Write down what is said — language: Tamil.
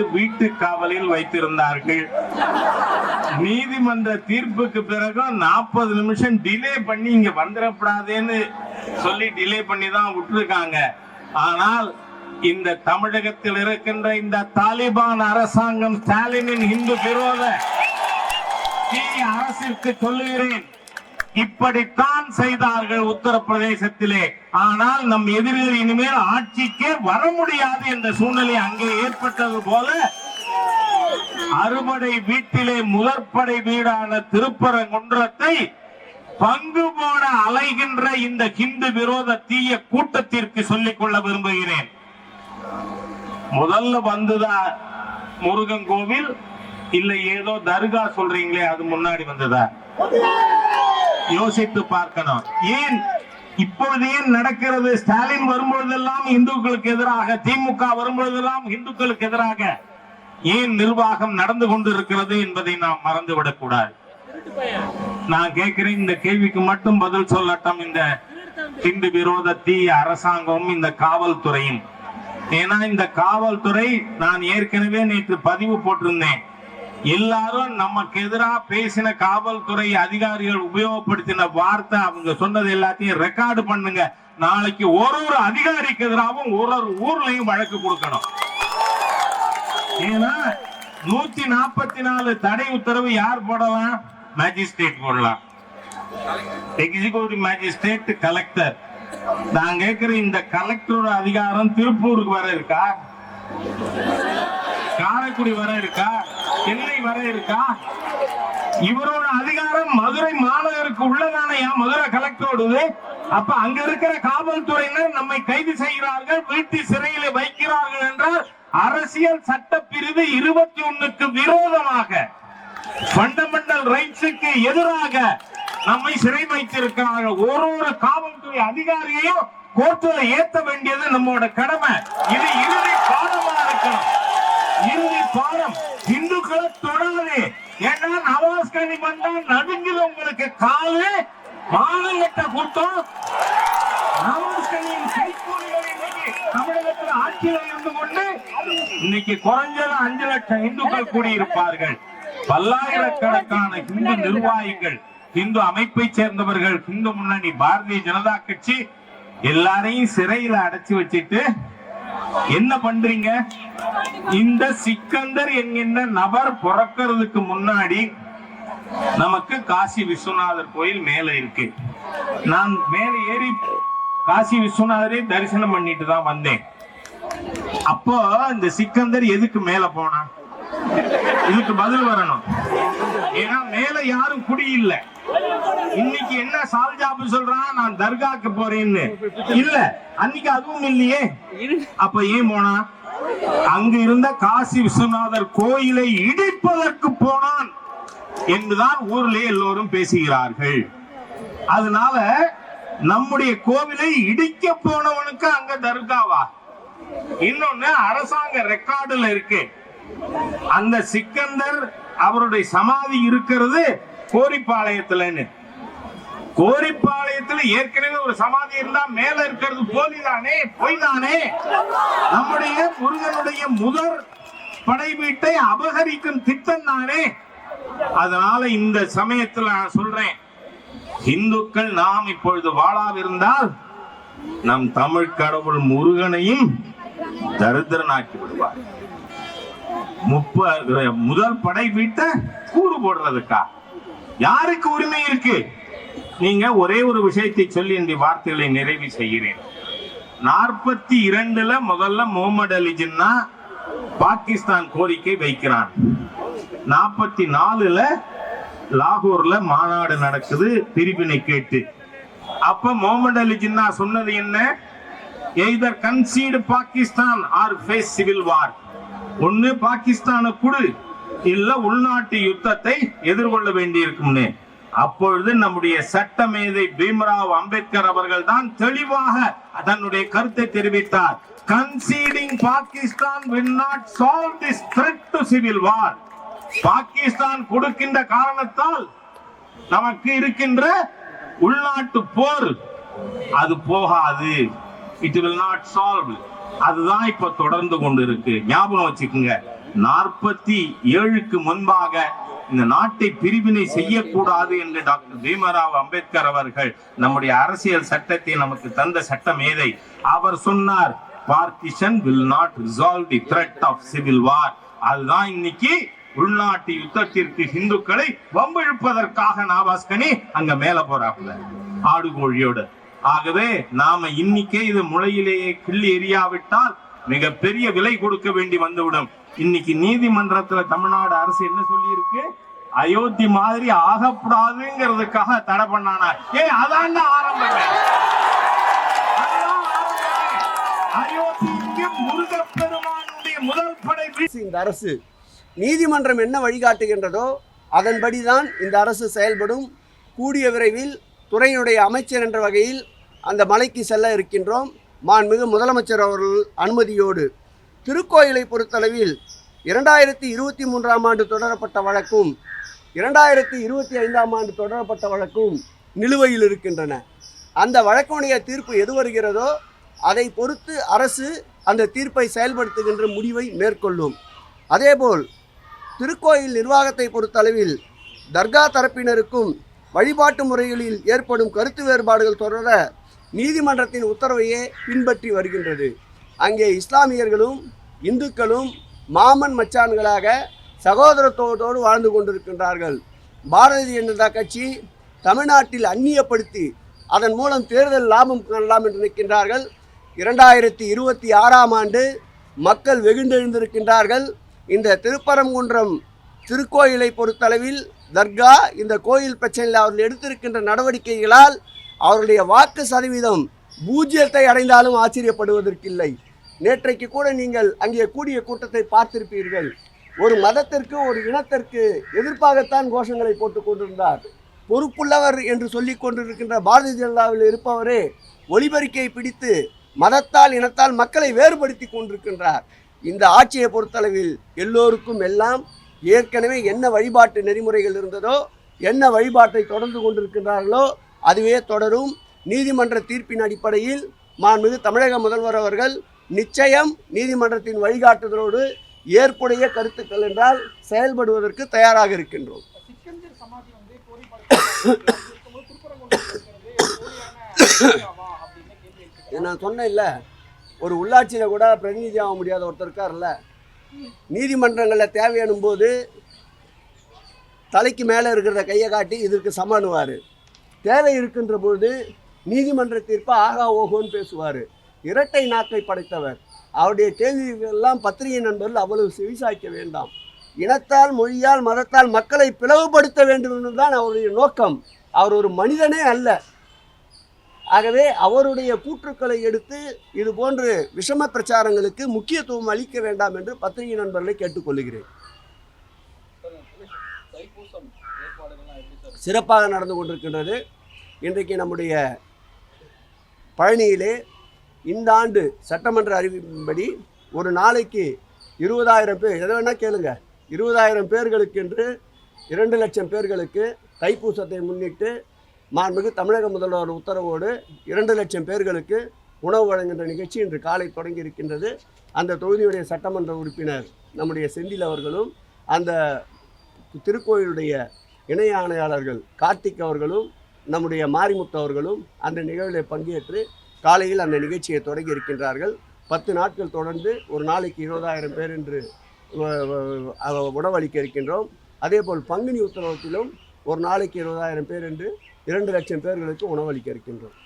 வந்து வீட்டு காவலில் வைத்திருந்தார்கள். நீதிமன்ற தீர்ப்புக்கு பிறகு 40 நிமிஷம் டிலே பண்ணி இங்க வந்துடப்படாதேன்னு சொல்லி டிலே பண்ணி தான் விட்டுருக்காங்க. ஆனால் இந்த தமிழகத்தில் இருக்கின்ற இந்த தாலிபான் அரசாங்கம், ஸ்டாலினின் இந்து விரோத அரசிற்கு சொல்லுகிறேன், இப்படித்தான் செய்தார்கள் உத்தரப்பிரதேசத்திலே. ஆனால் நம் எதிரிகள் இனிமேல் ஆட்சிக்கே வர முடியாது என்ற சூழ்நிலை அங்கே ஏற்பட்டது போல அறுபடை வீட்டிலே முதற்படை வீடான திருப்பரங்குன்றத்தை பங்கு போட அலைகின்ற இந்த ஹிந்து விரோத தீய கூட்டத்திற்கு சொல்லிக் கொள்ள விரும்புகிறேன். முதல்ல வந்ததா முருகன் கோவில், இல்ல ஏதோ தர்கா சொல்றீங்களே அது முன்னாடி வந்ததா? யோசித்து பார்க்கணும். ஏன் இப்பொழுது ஏன் நடக்கிறது? ஸ்டாலின் வரும்பொழுதெல்லாம் இந்துக்களுக்கு எதிராக, திமுக வரும்பொழுதெல்லாம் இந்துக்களுக்கு எதிராக ஏன் நிர்வாகம் நடந்து கொண்டிருக்கிறது என்பதை நாம் மறந்துவிடக் கூடாது. நான் கேட்கிறேன், இந்த கேள்விக்கு மட்டும் பதில் சொல்லட்டும் இந்த இந்து விரோத தீய அரசாங்கம், இந்த காவல்துறையும். ஏன்னா இந்த காவல்துறை, நான் ஏற்கனவே நேற்று பதிவு போட்டிருந்தேன், எல்லாரும் நமக்கு எதிராக பேசின காவல்துறை அதிகாரிகள் உபயோகப்படுத்தின வார்த்தை, அவங்க சொன்னது எல்லாத்தையும் ரெக்கார்டு பண்ணுங்க. நாளைக்கு ஒரு அதிகாரிக்கு எதிராகவும் ஒரு ஊர்லயும் வழக்கு கொடுக்கணும். ஏன்னா 144 தடை உத்தரவு யார் போடலாம்? மேஜிஸ்ட்ரேட் போடலாம். Executive magistrate, collector. நான் கேட்கிற இந்த கலெக்டரோட அதிகாரம் திருப்பூருக்கு வர இருக்கா? காரைக்குடி வர இருக்கா? சென்னை வர இருக்கா? இவரோட அதிகாரம் மதுரை மாநகருக்கு உள்ளதானையா மதுரை கலெக்டரோடு. அப்ப அங்க இருக்கிற காவல்துறையினர் நம்மை கைது செய்கிறார்கள், வீட்டு சிறையில வைக்கிறார்கள் என்றால் அரசியல் சட்டப்பிரிவு 21க்கு விரோதமாக, ஃபண்டமெண்டல் ரைட்ஸுக்கு எதிராக நம்மை சிறை வைத்திருக்கிறார்கள். ஒரு காவல்துறை அதிகாரியையும் கோர்ட்டில் ஏத்த வேண்டியது நம்மோட கடமை. இது இறுதி பாடமா இருக்கணும். இறுதி பாடம். இந்துக்களை தொடாது. ஏன்னா நவாஸ் கனி வந்தா நடுங்குது உங்களுக்கு காலு. மாநிலத்தை கூட்டம் நவாஸ் கனியின் கைக்கூலிகள் இன்னைக்கு தமிழகத்தில் ஆட்சியில் இருந்து கொண்டு இன்னைக்கு குறைஞ்சது 5 லட்சம் இந்துக்கள் கூடியிருப்பார்கள். பல்லாயிரக்கணக்கான இந்து நிர்வாகிகள், இந்து அமைப்பை சேர்ந்தவர்கள், இந்து முன்னணி, பாரதிய ஜனதா கட்சி எல்லாரையும் சிறையில அடைச்சு வச்சிட்டு என்ன பண்றீங்க? இந்த சிக்கந்தர் என்கின்ற நபர் பிறக்கிறதுக்கு முன்னாடி நமக்கு காசி விஸ்வநாதர் கோயில் மேல இருக்கு. நான் மேல ஏறி காசி விஸ்வநாதரை தரிசனம் பண்ணிட்டு தான் வந்தேன். அப்போ இந்த சிக்கந்தர் எதுக்கு மேல போனா? இதுக்கு பதில் வரணும். ஏன்னா மேல யாரும் குடி இல்லை. இன்னைக்கு என்ன சால்ஜாபு சொல்றான், நான் தர்காக்கு போறேன்னு. இல்ல, அன்னைக்கு அதுவும் இல்லையே. அப்ப ஏன் போனா? அங்கு இருந்த காசி விஸ்வநாதர் கோயிலை இடிப்பதற்கு போனான் என்றுதான் ஊரிலே எல்லோரும் பேசுகிறார்கள். அதனால நம்முடைய கோவிலை இடிக்க போனவனுக்கு அங்க தர்காவா? இன்னொன்னு அரசாங்க ரெக்கார்டுல இருக்கு, அந்த சிக்கந்தர் அவருடைய சமாதி இருக்கிறது கோரிப்பாளையத்துலன்னு. கோரிப்பாளையத்துல ஏற்கனவே ஒரு சமாதி இருந்தா மேல இருக்கிறது போலிதானே, பொய்தானே? நம்முடைய முருகனுடைய முதல் படை வீட்டை அபகரிக்கும் திட்டம் தானே. அதனால இந்த சமயத்தில் நான் சொல்றேன், இந்துக்கள் நாம் இப்பொழுது வாழாவிருந்தால் நம் தமிழ் கடவுள் முருகனையும் தரித்திரனாக்கி விடுவார். முதல் படை வீட்டை கூறு போடுறதுக்கா யாருக்கு உரிமை இருக்கு? நீங்க ஒரே ஒரு விஷயத்தை சொல்லி இந்த வார்த்தைகளை நிறைவு செய்கிறேன். 42ல முதல்ல முகமது அலி ஜின்னா பாகிஸ்தான் கோரிக்கை வைக்கிறான். 44ல லாகூர்ல மாநாடு நடக்குது பிரிவினை கேட்டு. அப்ப முகமது அலி ஜின்னா சொன்னது என்ன? either concede Pakistan or face civil war. ஒன்னு பாகிஸ்தான குடு, இல்ல உள்நாட்டு யுத்தத்தை எதிர்கொள்ள வேண்டியிருக்கும்னு. அப்பொழுது நம்முடைய சட்டமேதை பீம்ராவ் அம்பேத்கர் அவர்கள் தான் தெளிவாக தன்னுடைய கருத்தை தெரிவித்தார். conceding Pakistan will not solve this threat to civil war. Pakistan கொடுக்கின்ற காரணத்தால் நமக்கு இருக்கின்ற உள்நாட்டு போர் அது போகாது. it will not solve. அதுதான் இப்ப தொடர்ந்து கொண்டு இருக்கு. ஞாபகம் வச்சுக்கோங்க. 47க்கு முன்பாக இந்த நாட்டை பிரிவினை செய்யக்கூடாது என்று டாக்டர் பீமராவ் அம்பேத்கர் அவர்கள் நம்முடைய அரசியல் சட்டத்தை நமக்கு தந்த சட்ட மேதை. அவர் சொன்னார், partition will not resolve the threat of civil war. அதுதான் இன்னைக்கு உள்நாட்டு யுத்தத்திற்கு இந்துக்களை வம்பிழுப்பதற்காக நவாஸ்கனி அங்க மேல போறாப்புல ஆடுகோழியோடு. ஆகவே நாம இன்னைக்கே இது முளையிலேயே கிள்ளி எறியாவிட்டால் மிகப்பெரிய விலை கொடுக்க வேண்டி வந்துவிடும். இன்னைக்கு நீதிமன்றத்துல தமிழ்நாடு அரசு என்ன சொல்லி இருக்கு? அயோத்தி மாதிரி ஆகக்கூடாதுங்கிறதுக்காக தடை பண்ணானா? அதான் ஆரம்பம். அயோத்திக்கு முருகப்பெருமானுடைய முதல் படை. இந்த அரசு நீதிமன்றம் என்ன வழிகாட்டுகின்றதோ அதன்படிதான் இந்த அரசு செயல்படும். கூடிய விரைவில் துறையினுடைய அமைச்சர் என்ற வகையில் அந்த மலைக்கு செல்ல இருக்கின்றோம். மாண்புமிகு முதலமைச்சர் அவர்கள் அனுமதியோடு. திருக்கோயிலை பொறுத்தளவில் 2023ஆம் ஆண்டு தொடரப்பட்ட வழக்கும் 2025ஆம் ஆண்டு தொடரப்பட்ட வழக்கும் நிலுவையில் இருக்கின்றன. அந்த வழக்குடைய தீர்ப்பு எது வருகிறதோ அதை பொறுத்து அரசு அந்த தீர்ப்பை செயல்படுத்துகின்ற முடிவை மேற்கொள்ளும். அதேபோல் திருக்கோயில் நிர்வாகத்தை பொறுத்தளவில் தர்கா தரப்பினருக்கும் வழிபாட்டு முறைகளில் ஏற்படும் கருத்து வேறுபாடுகள் தொடர நீதிமன்றத்தின் உத்தரவையே பின்பற்றி வருகின்றது. அங்கே இஸ்லாமியர்களும் இந்துக்களும் மாமன் மச்சான்களாக சகோதரத்தோடு வாழ்ந்து கொண்டிருக்கின்றார்கள். பாரதிய ஜனதா கட்சி தமிழ்நாட்டில் அந்நியப்படுத்தி அதன் மூலம் தேர்தல் லாபம் காணலாம் என்று நிற்கின்றார்கள். 2026ஆம் ஆண்டு மக்கள் வெகுண்டெழுந்திருக்கின்றார்கள். இந்த திருப்பரங்குன்றம் திருக்கோயிலை பொறுத்தளவில் தர்கா இந்த கோயில் பிரச்சனையில் அவர்கள் எடுத்திருக்கின்ற நடவடிக்கைகளால் அவருடைய வாக்கு சதவீதம் 0 அடைந்தாலும் ஆச்சரியப்படுவதற்கில்லை. நேற்றைக்கு கூட நீங்கள் அங்கே கூடிய கூட்டத்தை பார்த்திருப்பீர்கள். ஒரு மதத்திற்கு ஒரு இனத்திற்கு எதிர்ப்பாகத்தான் கோஷங்களை போட்டுக் கொண்டிருந்தார். பொறுப்புள்ளவர் என்று சொல்லிக் கொண்டிருக்கின்ற பாரதிய ஜனதாவில் இருப்பவரே ஒலிபெருக்கை பிடித்து மதத்தால் இனத்தால் மக்களை வேறுபடுத்தி கொண்டிருக்கின்றார். இந்த ஆட்சியை பொறுத்தளவில் எல்லோருக்கும் எல்லாம் ஏற்கனவே என்ன வழிபாட்டு நெறிமுறைகள் இருந்ததோ என்ன வழிபாட்டை தொடர்ந்து கொண்டிருக்கின்றார்களோ அதுவே தொடரும். நீதிமன்ற தீர்ப்பின் அடிப்படையில் மாண்புமிகு தமிழக முதல்வர் அவர்கள் நிச்சயம் நீதிமன்றத்தின் வழிகாட்டுதலோடு ஏற்புடைய கருத்துக்கள் என்றால் செயல்படுவதற்கு தயாராக இருக்கின்றோம். நான் சொன்னேன் இல்லை, ஒரு உள்ளாட்சியில் கூட பிரதிநிதி ஆக முடியாத ஒருத்தர் இருக்கார்ல, நீதிமன்றங்களில் தேவையானும் போது தலைக்கு மேலே இருக்கிறத கையை காட்டி இதற்கு சமானுவார். தேவை இருக்கின்ற பொழுது நீதிமன்ற தீர்ப்பை ஆகா ஓகோன்னு பேசுவார். இரட்டை நாக்கை படைத்தவர். அவருடைய கேள்விகளெல்லாம் பத்திரிகை நண்பர்கள் அவ்வளவு செவிசாய்க்க வேண்டாம். இனத்தால் மொழியால் மதத்தால் மக்களை பிளவுபடுத்த வேண்டும் என்றுதான் அவருடைய நோக்கம். அவர் ஒரு மனிதனே அல்ல. ஆகவே அவருடைய கூற்றுக்களை எடுத்து இது போன்று விஷம பிரச்சாரங்களுக்கு முக்கியத்துவம் அளிக்க வேண்டாம் என்று பத்திரிகை நண்பர்களை கேட்டுக்கொள்கிறேன். சிறப்பாக நடந்து கொண்டிருக்கின்றது. இன்றைக்கு நம்முடைய பழனியிலே இந்த ஆண்டு சட்டமன்ற அறிவிப்பின்படி ஒரு நாளைக்கு 20,000 பேர், எதை வேணால் கேளுங்க, 20,000 பேர்களுக்கு என்று 2 லட்சம் பேர்களுக்கு தைப்பூசத்தை முன்னிட்டு மாண்புமிகு தமிழக முதல்வர் உத்தரவோடு 2 லட்சம் பேர்களுக்கு உணவு வழங்குகின்ற நிகழ்ச்சி இன்று காலை தொடங்கி இருக்கின்றது. அந்த தொகுதியுடைய சட்டமன்ற உறுப்பினர் நம்முடைய செந்தில் அவர்களும் அந்த திருக்கோயிலுடைய இணை ஆணையாளர்கள் கார்த்திக் அவர்களும் நம்முடைய மாரிமுத்து அவர்களும் அந்த நிகழ்வில் பங்கேற்று காலையில் அந்த நிகழ்ச்சியை தொடங்கி இருக்கின்றார்கள். 10 நாட்கள் தொடர்ந்து ஒரு நாளைக்கு 20,000 பேர் என்று உணவளிக்க இருக்கின்றோம். அதேபோல் பங்குனி உத்தரவத்திலும் ஒரு நாளைக்கு 20,000 பேர் என்று 2 லட்சம் பேர்களுக்கு உணவளிக்க இருக்கின்றோம்.